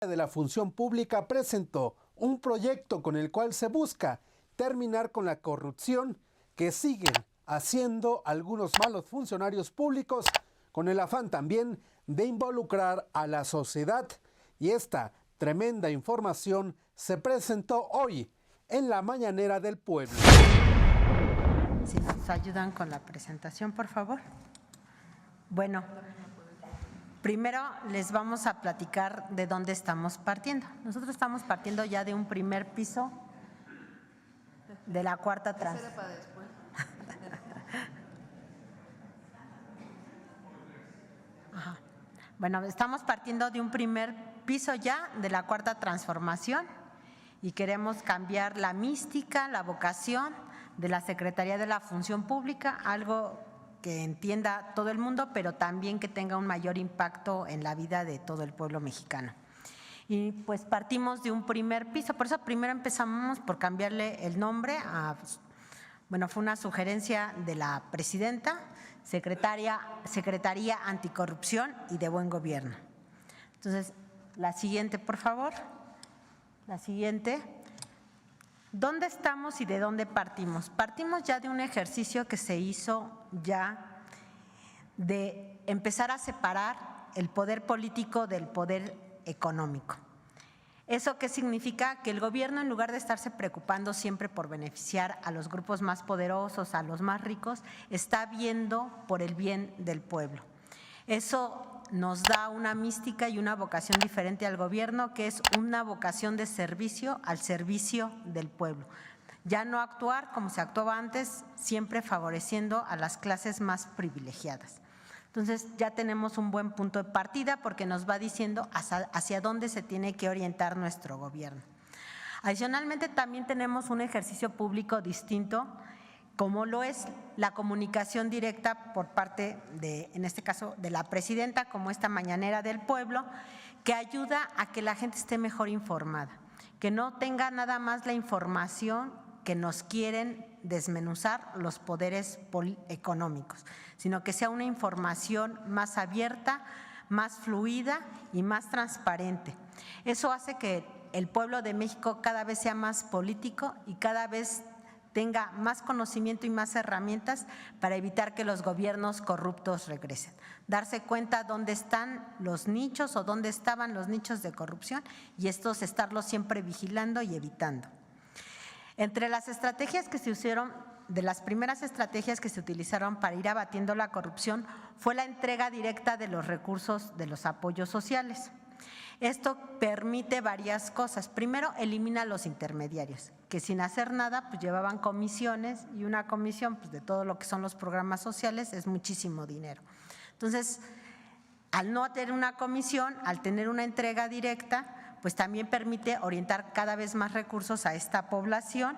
de la Función Pública presentó un proyecto con el cual se busca terminar con la corrupción que siguen haciendo algunos malos funcionarios públicos, con el afán también de involucrar a la sociedad. Y esta tremenda información se presentó hoy en la Mañanera del Pueblo. Si nos ayudan con la presentación, por favor. Bueno, primero les vamos a platicar de dónde estamos partiendo. Nosotros estamos partiendo ya de un primer piso de la cuarta transformación. Bueno, estamos partiendo de un primer piso ya de la cuarta transformación y queremos cambiar la mística, la vocación de la Secretaría de la Función Pública, algo que entienda todo el mundo, pero también que tenga un mayor impacto en la vida de todo el pueblo mexicano. Y pues partimos de un primer piso, por eso primero empezamos por cambiarle el nombre a, bueno, fue una sugerencia de la presidenta, Secretaría Anticorrupción y de Buen Gobierno. Entonces, la siguiente, por favor. La siguiente. ¿Dónde estamos y de dónde partimos? Partimos ya de un ejercicio que se hizo ya de empezar a separar el poder político del poder económico. ¿Eso qué significa? Que el gobierno, en lugar de estarse preocupando siempre por beneficiar a los grupos más poderosos, a los más ricos, está viendo por el bien del pueblo. Eso nos da una mística y una vocación diferente al gobierno, que es una vocación de servicio al servicio del pueblo. Ya no actuar como se actuaba antes, siempre favoreciendo a las clases más privilegiadas. Entonces ya tenemos un buen punto de partida porque nos va diciendo hacia dónde se tiene que orientar nuestro gobierno. Adicionalmente también tenemos un ejercicio público distinto, como lo es la comunicación directa por parte de, en este caso, de la presidenta, como esta Mañanera del Pueblo, que ayuda a que la gente esté mejor informada, que no tenga nada más la información que nos quieren desmenuzar los poderes económicos, sino que sea una información más abierta, más fluida y más transparente. Eso hace que el pueblo de México cada vez sea más político y cada vez tenga más conocimiento y más herramientas para evitar que los gobiernos corruptos regresen. Darse cuenta dónde están los nichos o dónde estaban los nichos de corrupción y estos estarlos siempre vigilando y evitando. Entre las estrategias que se usaron, de las primeras estrategias que se utilizaron para ir abatiendo la corrupción fue la entrega directa de los recursos de los apoyos sociales. Esto permite varias cosas. Primero, elimina los intermediarios, que sin hacer nada pues llevaban comisiones, y una comisión pues, de todo lo que son los programas sociales es muchísimo dinero. Entonces, al no tener una comisión, al tener una entrega directa, pues también permite orientar cada vez más recursos a esta población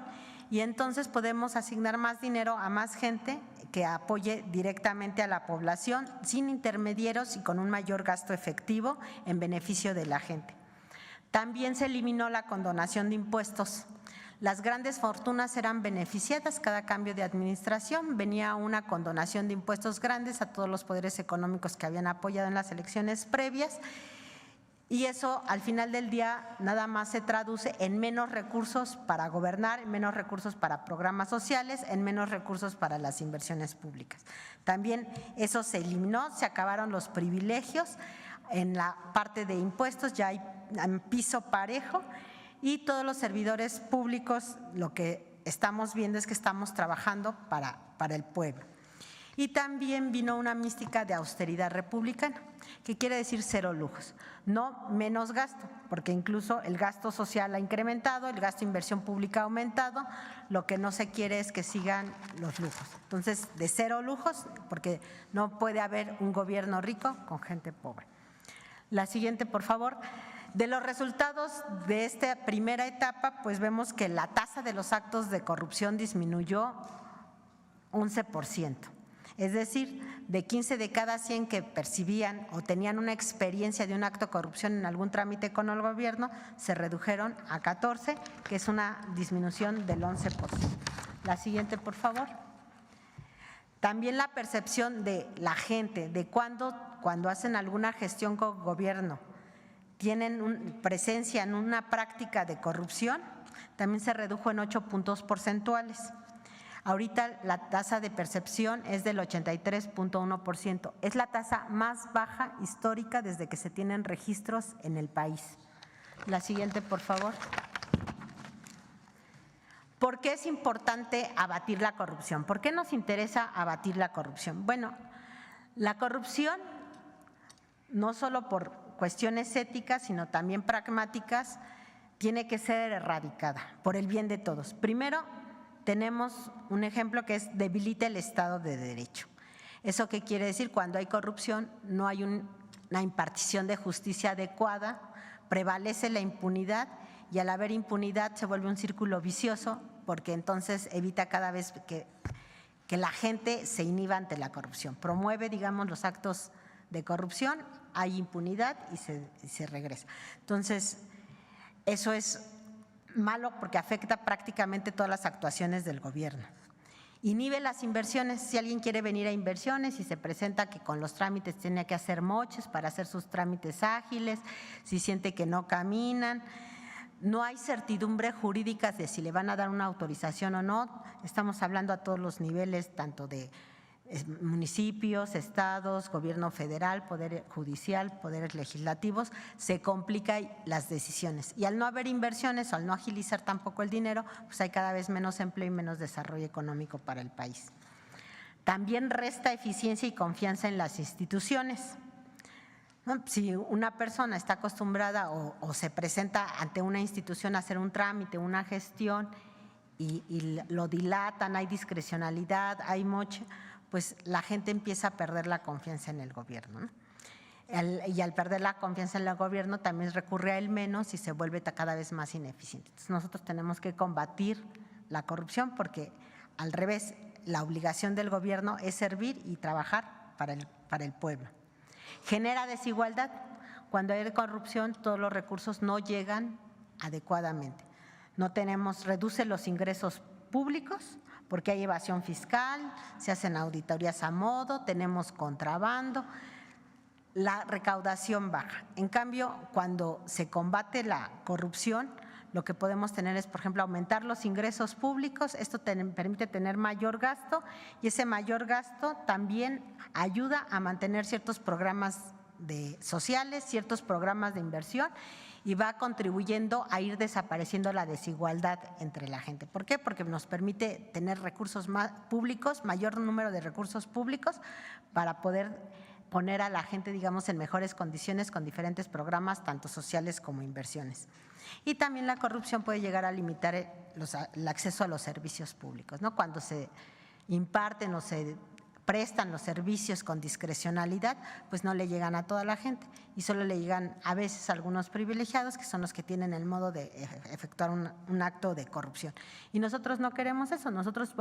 y entonces podemos asignar más dinero a más gente que apoye directamente a la población sin intermediarios y con un mayor gasto efectivo en beneficio de la gente. También se eliminó la condonación de impuestos. Las grandes fortunas eran beneficiadas cada cambio de administración, venía una condonación de impuestos grandes a todos los poderes económicos que habían apoyado en las elecciones previas. Y eso al final del día nada más se traduce en menos recursos para gobernar, en menos recursos para programas sociales, en menos recursos para las inversiones públicas. También eso se eliminó, se acabaron los privilegios en la parte de impuestos, ya hay un piso parejo y todos los servidores públicos lo que estamos viendo es que estamos trabajando para el pueblo. Y también vino una mística de austeridad republicana, que quiere decir cero lujos, no menos gasto, porque incluso el gasto social ha incrementado, el gasto de inversión pública ha aumentado, lo que no se quiere es que sigan los lujos. Entonces, de cero lujos, porque no puede haber un gobierno rico con gente pobre. La siguiente, por favor. De los resultados de esta primera etapa, pues vemos que la tasa de los actos de corrupción disminuyó 11%. Es decir, de 15 de cada 100 que percibían o tenían una experiencia de un acto de corrupción en algún trámite con el gobierno, se redujeron a 14, que es una disminución del 11%. La siguiente, por favor. También la percepción de la gente, de cuando hacen alguna gestión con gobierno, tienen presencia en una práctica de corrupción, también se redujo en 8 puntos porcentuales. Ahorita la tasa de percepción es del 83.1%. Es la tasa más baja histórica desde que se tienen registros en el país. La siguiente, por favor. ¿Por qué es importante abatir la corrupción? ¿Por qué nos interesa abatir la corrupción? Bueno, la corrupción, no solo por cuestiones éticas, sino también pragmáticas, tiene que ser erradicada por el bien de todos. Primero, tenemos un ejemplo que es debilita el Estado de Derecho. ¿Eso qué quiere decir? Cuando hay corrupción no hay una impartición de justicia adecuada, prevalece la impunidad y al haber impunidad se vuelve un círculo vicioso porque entonces evita cada vez que la gente se inhiba ante la corrupción. Promueve, digamos, los actos de corrupción, hay impunidad y se regresa. Entonces, eso es malo porque afecta prácticamente todas las actuaciones del gobierno. Inhibe las inversiones. Si alguien quiere venir a inversiones y se presenta que con los trámites tiene que hacer moches para hacer sus trámites ágiles, si siente que no caminan, no hay certidumbre jurídica de si le van a dar una autorización o no. Estamos hablando a todos los niveles, tanto de municipios, estados, gobierno federal, poder judicial, poderes legislativos, se complican las decisiones. Y al no haber inversiones o al no agilizar tampoco el dinero, pues hay cada vez menos empleo y menos desarrollo económico para el país. También resta eficiencia y confianza en las instituciones. Si una persona está acostumbrada o se presenta ante una institución a hacer un trámite, una gestión y lo dilatan, hay discrecionalidad, hay moche, pues la gente empieza a perder la confianza en el gobierno, ¿no? Y al perder la confianza en el gobierno también recurre a él menos y se vuelve cada vez más ineficiente. Entonces nosotros tenemos que combatir la corrupción porque al revés, la obligación del gobierno es servir y trabajar para el pueblo. Genera desigualdad. Cuando hay corrupción, todos los recursos no llegan adecuadamente. Reduce los ingresos públicos porque hay evasión fiscal, se hacen auditorías a modo, tenemos contrabando, la recaudación baja. En cambio, cuando se combate la corrupción, lo que podemos tener es, por ejemplo, aumentar los ingresos públicos, esto permite tener mayor gasto y ese mayor gasto también ayuda a mantener ciertos programas sociales, ciertos programas de inversión y va contribuyendo a ir desapareciendo la desigualdad entre la gente. ¿Por qué? Porque nos permite tener recursos públicos, mayor número de recursos públicos para poder poner a la gente, digamos, en mejores condiciones con diferentes programas, tanto sociales como inversiones. Y también la corrupción puede llegar a limitar el acceso a los servicios públicos, ¿no? Cuando se imparten o se prestan los servicios con discrecionalidad, pues no le llegan a toda la gente y solo le llegan a veces a algunos privilegiados que son los que tienen el modo de efectuar un acto de corrupción. Y nosotros no queremos eso, nosotros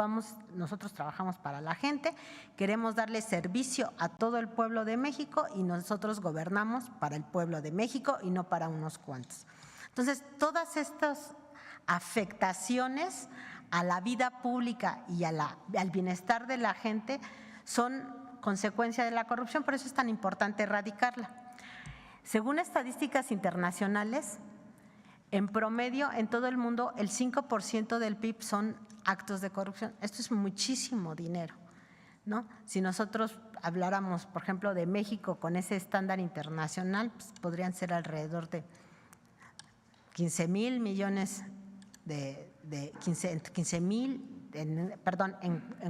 trabajamos para la gente, queremos darle servicio a todo el pueblo de México y nosotros gobernamos para el pueblo de México y no para unos cuantos. Entonces, todas estas afectaciones a la vida pública y al bienestar de la gente son consecuencia de la corrupción, por eso es tan importante erradicarla. Según estadísticas internacionales, en promedio en todo el mundo el 5% del PIB son actos de corrupción. Esto es muchísimo dinero, ¿no? Si nosotros habláramos, por ejemplo, de México con ese estándar internacional, pues podrían ser alrededor de 15,000 millones en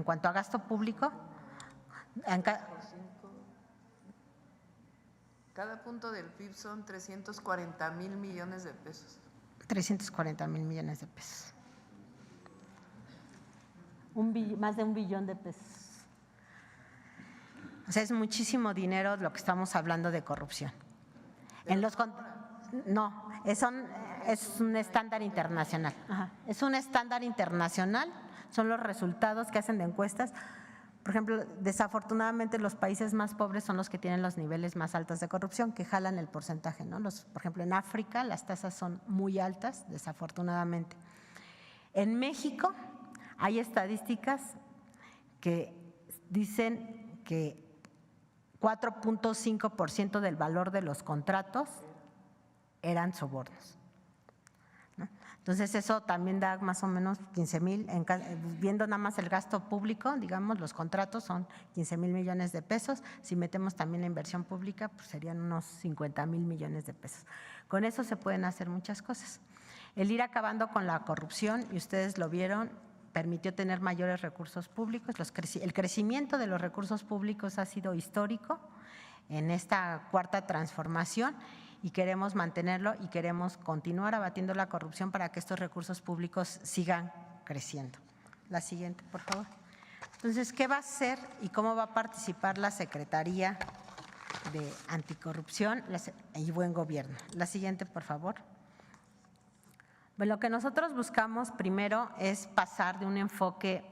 cuanto a gasto público. Cada punto del PIB son 340,000 millones de pesos. 340,000 millones de pesos. Más de 1 billón de pesos. O sea, es muchísimo dinero lo que estamos hablando de corrupción. No, es un estándar internacional. Ajá. Es un estándar internacional, son los resultados que hacen de encuestas. Por ejemplo, desafortunadamente los países más pobres son los que tienen los niveles más altos de corrupción, que jalan el porcentaje, ¿no? Por ejemplo, en África las tasas son muy altas, desafortunadamente. En México hay estadísticas que dicen que 4.5% del valor de los contratos eran sobornos, ¿no? Entonces eso también da más o menos 15,000, viendo nada más el gasto público, digamos, los contratos son 15,000 millones de pesos, si metemos también la inversión pública, pues serían unos 50,000 millones de pesos. Con eso se pueden hacer muchas cosas. El ir acabando con la corrupción, y ustedes lo vieron, permitió tener mayores recursos públicos. El crecimiento de los recursos públicos ha sido histórico en esta cuarta transformación y queremos mantenerlo y queremos continuar abatiendo la corrupción para que estos recursos públicos sigan creciendo. La siguiente, por favor. Entonces, ¿qué va a hacer y cómo va a participar la Secretaría de Anticorrupción y Buen Gobierno? La siguiente, por favor. Bueno, lo que nosotros buscamos primero es pasar de un enfoque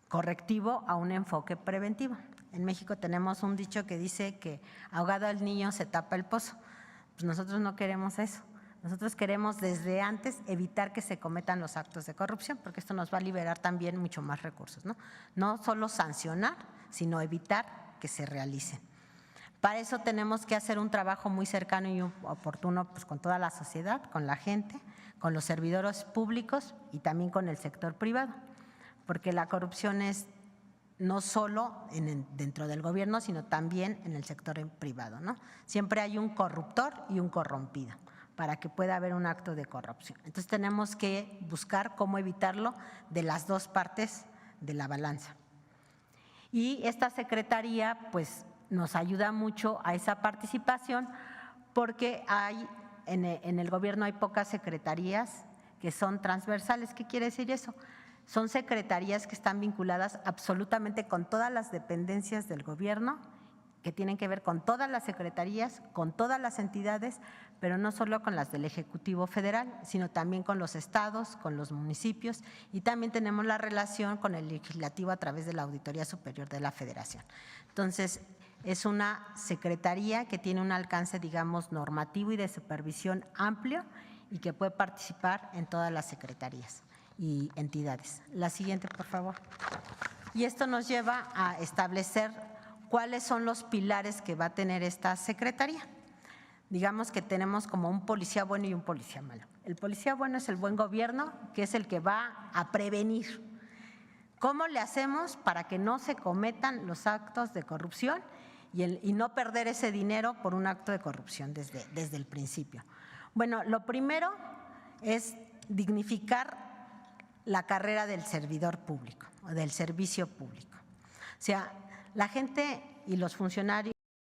correctivo a un enfoque preventivo. En México tenemos un dicho que dice que ahogado el niño se tapa el pozo. Pues nosotros no queremos eso. Nosotros queremos desde antes evitar que se cometan los actos de corrupción, porque esto nos va a liberar también mucho más recursos, ¿no? No solo sancionar, sino evitar que se realicen. Para eso tenemos que hacer un trabajo muy cercano y oportuno pues, con toda la sociedad, con la gente, con los servidores públicos y también con el sector privado, porque la corrupción es no solo dentro del gobierno, sino también en el sector privado, ¿no? Siempre hay un corruptor y un corrompido para que pueda haber un acto de corrupción. Entonces tenemos que buscar cómo evitarlo de las dos partes de la balanza. Y esta secretaría pues nos ayuda mucho a esa participación porque en el gobierno hay pocas secretarías que son transversales. ¿Qué quiere decir eso? Son secretarías que están vinculadas absolutamente con todas las dependencias del gobierno, que tienen que ver con todas las secretarías, con todas las entidades, pero no solo con las del Ejecutivo Federal, sino también con los estados, con los municipios y también tenemos la relación con el Legislativo a través de la Auditoría Superior de la Federación. Entonces, es una secretaría que tiene un alcance, digamos, normativo y de supervisión amplio y que puede participar en todas las secretarías y entidades. La siguiente, por favor. Y esto nos lleva a establecer cuáles son los pilares que va a tener esta secretaría. Digamos que tenemos como un policía bueno y un policía malo. El policía bueno es el buen gobierno, que es el que va a prevenir. ¿Cómo le hacemos para que no se cometan los actos de corrupción y no perder ese dinero por un acto de corrupción desde el principio? Bueno, lo primero es dignificar la carrera del servidor público o del servicio público. O sea, la gente y los funcionarios